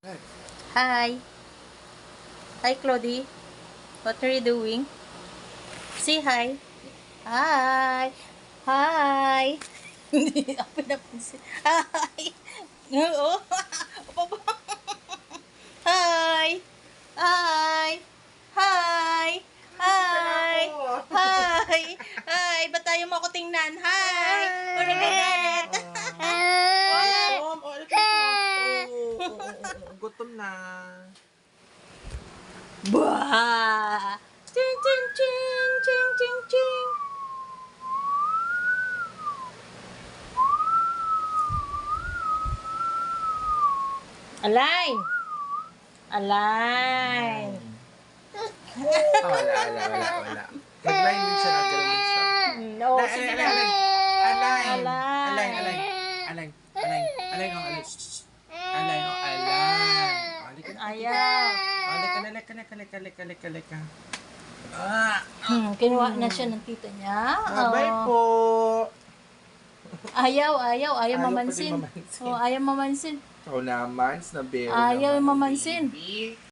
Hi. Hi, Claudie. What are you doing? Say hi. Hi. Hi. Hindi ako pinapansin. Hi. Oo. Hi. Hi. Hi. Hi. Hi. Hi. Ba't tayo mo ako tingnan? Hi. O nagagalit. Gutom. Oh, ito gutom na. Bah! Ching, ching, ching, ching, ching, ching. Align! Align! Wala. Nag-line din siya, nag-gano'n din siya. No, sige na. Align. Align. Align, oh, align. Align, oh, align. Halika na. Ayaw. Halika. Kinuha na siya ng tita niya. Bye Oh. po. Ayaw Ayaw mamansin. pati mamansin. Oh, ayaw mamansin. Ikaw naman, snabero Ayaw naman, mamansin. baby.